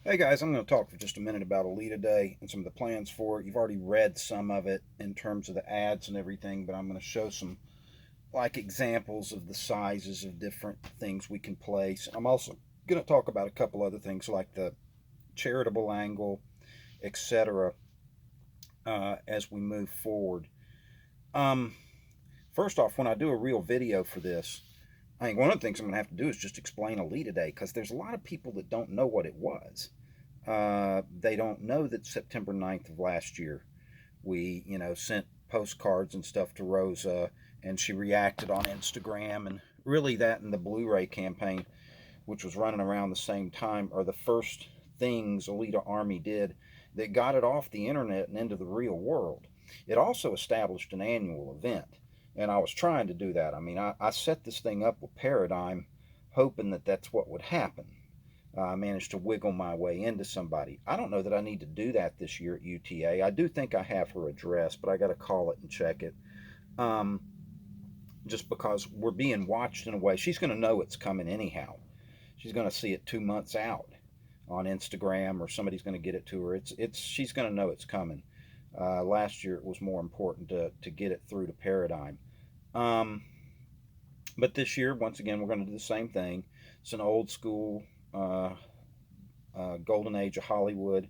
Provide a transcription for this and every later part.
Hey guys, I'm going to talk for just a minute about Alita Day and some of the plans for it. You've already read some of it in terms of the ads and everything, but I'm going to show some examples of the sizes of different things we can place. I'm also going to talk about a couple other things like the charitable angle, etc. As we move forward. Um, First off, when I do a real video for this, I think one of the things I'm going to have to do is just explain Alita Day because there's a lot of people that don't know what it was. They don't know that September 9th of last year, we, sent postcards and stuff to Rosa, and she reacted on Instagram. And really, that and the Blu ray campaign, which was running around the same time, are the first things Alita Army did that got it off the internet and into the real world. It also established an annual event, and I was trying to do that. I mean, I set this thing up with Paradigm, hoping that that's what would happen. I managed to wiggle my way into somebody. I don't know that I need to do that this year at UTA. I do think I have her address, but I got to call it and check it. Um, just because we're being watched in a way, she's going to know it's coming anyhow. She's going to see it 2 months out on Instagram, or somebody's going to get it to her. It's she's going to know it's coming. Last year it was more important to get it through to Paradigm. Um, but this year, once again, we're going to do the same thing. It's an old school uh, Golden Age of Hollywood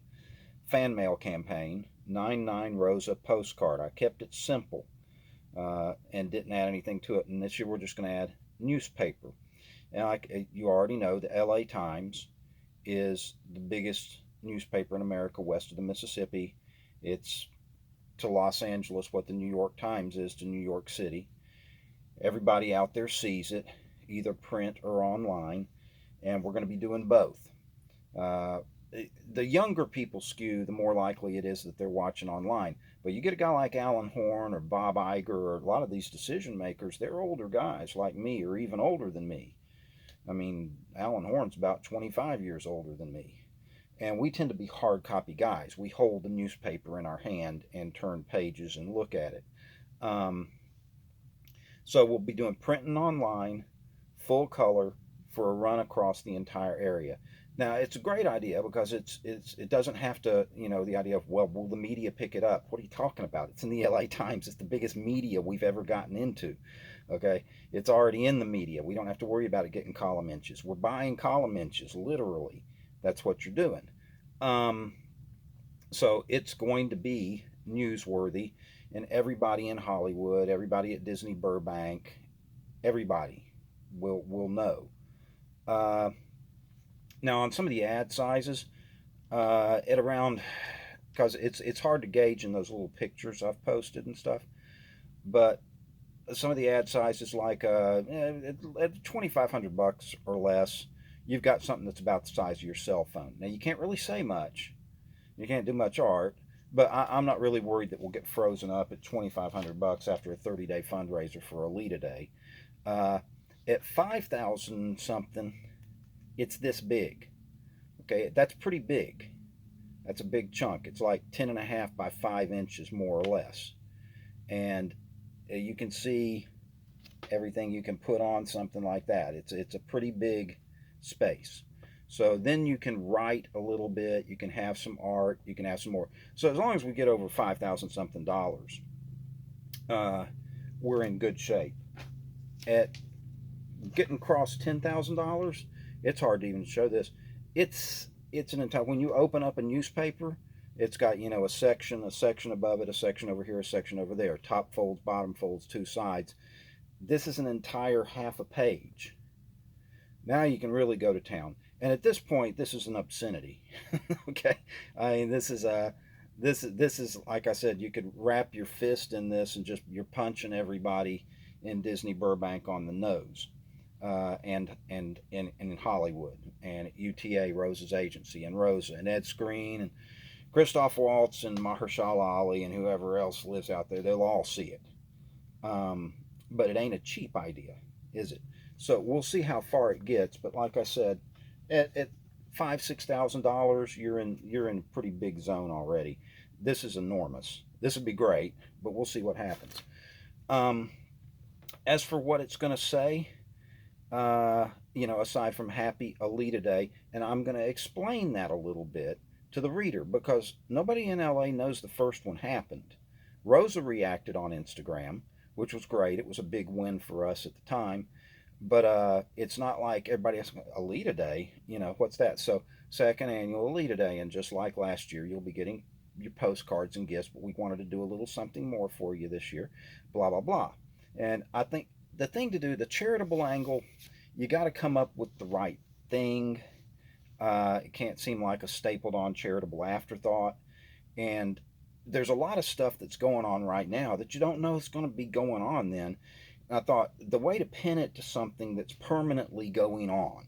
fan mail campaign. 99 Rosa postcard. I kept it simple and didn't add anything to it. And this year we're just going to add newspaper. And like you already know, the LA Times is the biggest newspaper in America west of the Mississippi. It's to Los Angeles what the New York Times is to New York City. Everybody out there sees it, either print or online, and we're going to be doing both. Uh, the younger people skew, the more likely it is that they're watching online. But you get a guy like Alan Horn or Bob Iger or a lot of these decision makers, they're older guys like me or even older than me. I mean, Alan Horn's about 25 years older than me. And we tend to be hard copy guys. We hold the newspaper in our hand and turn pages and look at it. Um, so we'll be doing printing online, full color, for a run across the entire area. Now it's a great idea because it doesn't have to, the idea of, well, will the media pick it up? What are you talking about? It's in the LA Times. It's the biggest media we've ever gotten into. Okay, it's already in the media. We don't have to worry about it getting column inches. We're buying column inches, literally. That's what you're doing. Um, so it's going to be newsworthy, and everybody in Hollywood, everybody at Disney Burbank, everybody will know. Uh, Now on some of the ad sizes, at around, because it's hard to gauge in those little pictures I've posted and stuff, but some of the ad sizes like at 2,500 bucks or less, you've got something that's about the size of your cell phone. Now you can't really say much, you can't do much art, but I'm not really worried that we'll get frozen up at 2,500 bucks after a 30-day fundraiser for Alita Day. Uh, at 5,000 something, it's this big. Okay, that's pretty big. That's a big chunk. It's like 10.5 by 5 inches, more or less. And you can see everything you can put on something like that. It's a pretty big space. So then you can write a little bit. You can have some art. You can have some more. So as long as we get over 5,000 something dollars, uh, we're in good shape. At getting across $10,000, it's hard to even show this. It's an entire, when you open up a newspaper, it's got, a section above it, a section over here, a section over there, top folds, bottom folds, two sides. This is an entire half a page. Now you can really go to town. And at this point, this is an obscenity. Okay, I mean, this is like I said, you could wrap your fist in this and just, you're punching everybody in Disney Burbank on the nose. And in Hollywood, and at UTA, Rosa's agency, and Rosa and Ed Screen and Christoph Waltz and Mahershala Ali and whoever else lives out there, they'll all see it. Um, but it ain't a cheap idea, is it? So we'll see how far it gets. But like I said, at $5,000-6,000, you're in a pretty big zone already. This is enormous. This would be great, but we'll see what happens. Um, as for what it's going to say, aside from Happy Alita Day, and I'm going to explain that a little bit to the reader because nobody in LA knows the first one happened. Rosa reacted on Instagram, which was great. It was a big win for us at the time. But it's not like everybody else. Alita Day, what's that? So, second annual Alita Day, and just like last year, you'll be getting your postcards and gifts, but we wanted to do a little something more for you this year, blah, blah, blah. And I think the thing to do, the charitable angle, you got to come up with the right thing. It can't seem like a stapled on charitable afterthought. And there's a lot of stuff that's going on right now that you don't know is going to be going on then. And I thought the way to pin it to something that's permanently going on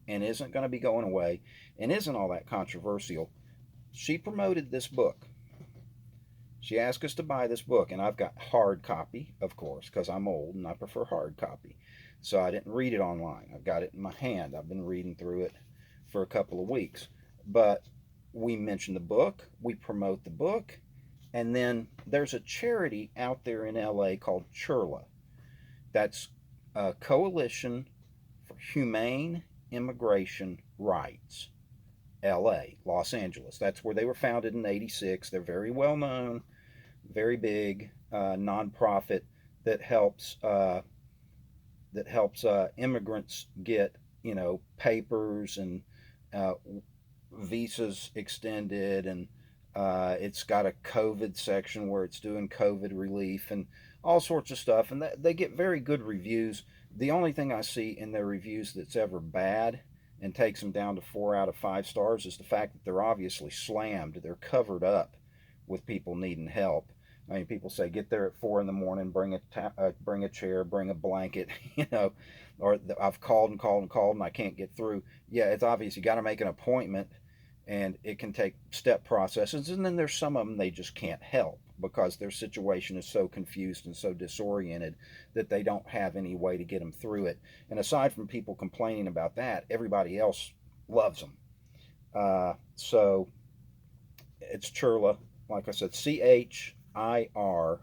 and isn't going to be going away and isn't all that controversial, she promoted this book. She asked us to buy this book, and I've got hard copy, of course, because I'm old and I prefer hard copy. So I didn't read it online. I've got it in my hand. I've been reading through it for a couple of weeks. But we mention the book, we promote the book, and then there's a charity out there in LA called CHIRLA. That's a Coalition for Humane Immigration Rights. LA, Los Angeles. That's where they were founded in '86. They're very well known, very big nonprofit that helps immigrants get papers and uh, visas extended, and it's got a COVID section where it's doing COVID relief and all sorts of stuff, and they get very good reviews. The only thing I see in their reviews that's ever bad and takes them down to 4 out of 5 stars is the fact that they're obviously slammed. They're covered up with people needing help. I mean, people say get there at 4 in the morning, bring a chair, bring a blanket, or I've called and called and called and I can't get through. Yeah, it's obvious you got to make an appointment, and it can take step processes. And then there's some of them they just can't help because their situation is so confused and so disoriented that they don't have any way to get them through it. And aside from people complaining about that, everybody else loves them. So it's CHIRLA, like I said, CHIRLA,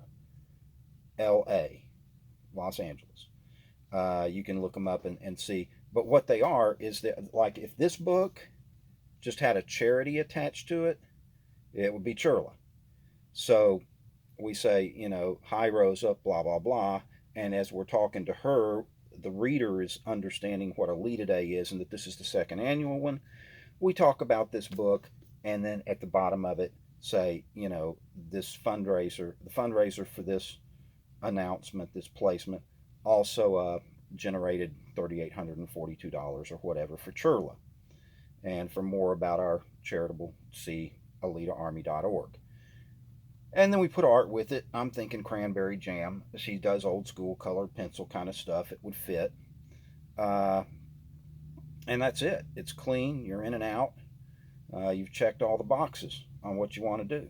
Los Angeles. You can look them up and see. But what they are is that, like, if this book just had a charity attached to it, it would be CHIRLA. So we say, hi Rosa, blah, blah, blah. And as we're talking to her, the reader is understanding what Alita Day is and that this is the second annual one. We talk about this book, and then at the bottom of it, say, this fundraiser, the fundraiser for this announcement, this placement, also generated $3,842 or whatever for CHIRLA. And for more about our charitable, see alitaarmy.org. And then we put art with it. I'm thinking cranberry jam. She does old school colored pencil kind of stuff. It would fit. And that's it. It's clean. You're in and out. You've checked all the boxes on what you want to do.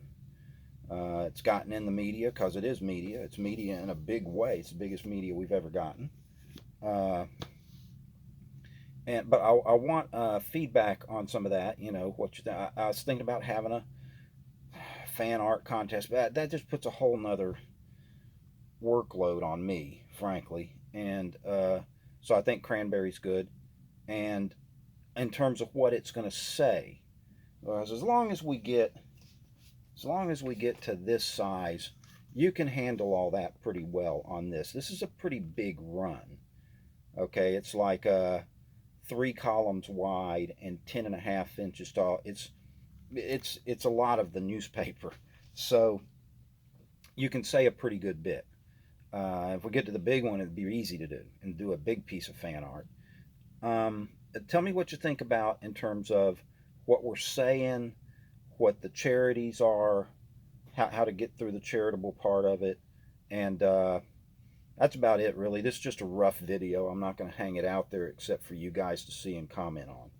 It's gotten in the media because it is media. It's media in a big way. It's the biggest media we've ever gotten. But I want feedback on some of that. What you think. I was thinking about having a fan art contest, but that just puts a whole nother workload on me, frankly. And so I think cranberry's good. And in terms of what it's going to say, as long as we get to this size, you can handle all that pretty well on this. This is a pretty big run. Okay, it's like 3 columns wide and 10.5 inches tall. It's a lot of the newspaper, so you can say a pretty good bit. If we get to the big one, it'd be easy to do and do a big piece of fan art. Tell me what you think about in terms of what we're saying, what the charities are, how to get through the charitable part of it, and that's about it, really. This is just a rough video. I'm not going to hang it out there except for you guys to see and comment on.